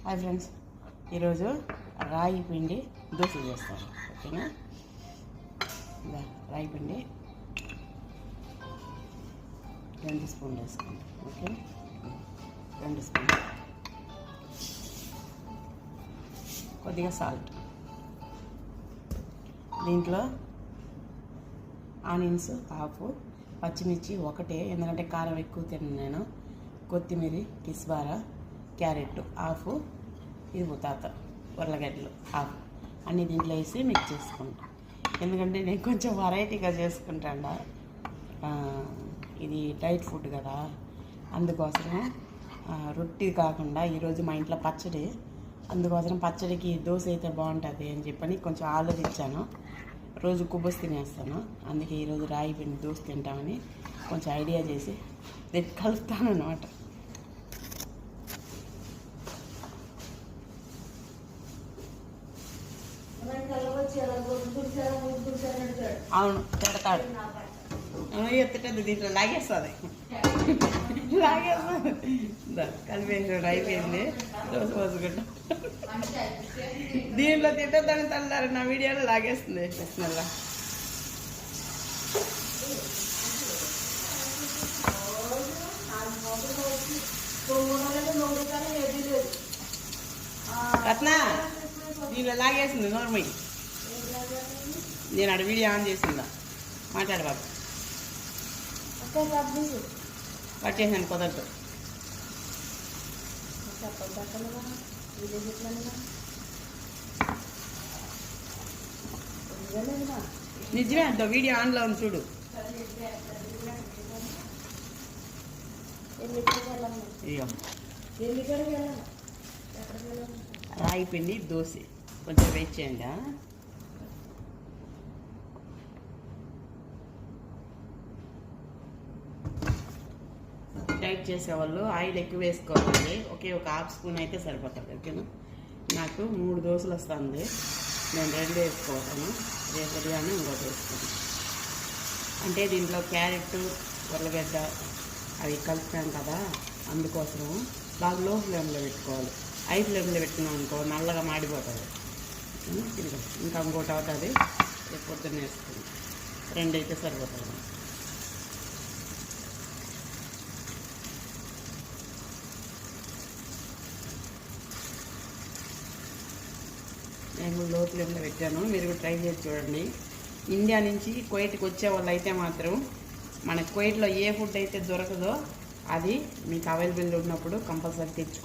Hi friends, ఈరోజు రాగి పిండి దోశ చేస్తాను. ఓకేనా? రాగి పిండి 2 స్పూన్లు వేసుకోండి. ఓకే, 2 స్పూన్లు. కొద్దిగా సాల్ట్. దీంట్లో ఆనియన్స్ హాఫ్, పచ్చిమిర్చి ఒకటే, ఎందుకంటే కారం ఎక్కువ తిన్నాను నేను. కొత్తిమీర, కిస్బారా, క్యారెట్ హాఫ్, ఇది ముతాత, ఉర్లగడ్డలు హాఫ్ అన్నీ దీంట్లో వేసి మిక్స్ చేసుకుంటాను. ఎందుకంటే నేను కొంచెం వెరైటీగా చేసుకుంటాను. ఇది డైట్ ఫుడ్ కదా, అందుకోసం రొట్టి కాకుండా ఈరోజు మా ఇంట్లో పచ్చడి, అందుకోసం పచ్చడికి దోశ అయితే బాగుంటుంది అని చెప్పని కొంచెం ఆలోచించాను. రోజు కుబ్బస్ తినేస్తాను, అందుకే ఈరోజు రాగి పిండి దోశ తింటామని కొంచెం ఐడియా చేసి దీన్ని కలుపుతాను అన్నమాట. అవును, తిడతాడు. ఎత్తుటది దీంట్లో లాగేస్తుంది కలిపేసాడు. అయిపోయింది దోశ పోసుకుంటా. దీంట్లో తిట్టద్దని తల్లారు, నా వీడియోలో లాగేస్తుంది. బిస్మిల్లా. రత్న దీనిలో లాగేసింది నోర్మయ్యి. నేను అక్కడ వీడియో ఆన్ చేసిందా, మాట్లాడు బాబు. కట్ చేసాను, కుదరదు. నిజమే అంత వీడియో ఆన్లో ఉంది చూడు. రాగి పిండి దోశ కొంచెం వెయిట్ చేయండి. డైట్ చేసేవాళ్ళు ఆయిల్ ఎక్కువ వేసుకోవాలి. ఒక హాఫ్ స్పూన్ అయితే సరిపోతుంది. ఓకేనా? నాకు 3 దోశలు వస్తుంది, నేను 2 వేసుకోతాను. రేపు ఉదయాన్నే ఇంకోటి వేసుకుంటాను. అంటే దీంట్లో క్యారెట్, ఉర్లగడ్డ అవి కలుపుతాం కదా, అందుకోసం బాగా లో ఫ్లేమ్లో పెట్టుకోవాలి. హై ఫ్లేమ్లో పెట్టుకున్నాం అనుకో నల్లగా మాడిపోతుంది. ఇంకా ఇంకోటి అవుతుంది, రేపు పొద్దున్న వేసుకుంది. 2 అయితే సరిపోతుంది. నేను లో ఫ్లేమ్లో పెట్టాను, మీరు ట్రై చేసి చూడండి. ఇండియా నుంచి కువైట్కి వచ్చే వాళ్ళు అయితే మాత్రం మన కువైట్లో ఏ ఫుడ్ అయితే దొరకదో అది మీకు అవైలబుల్ ఉన్నప్పుడు కంపల్సరీ తెచ్చుకో.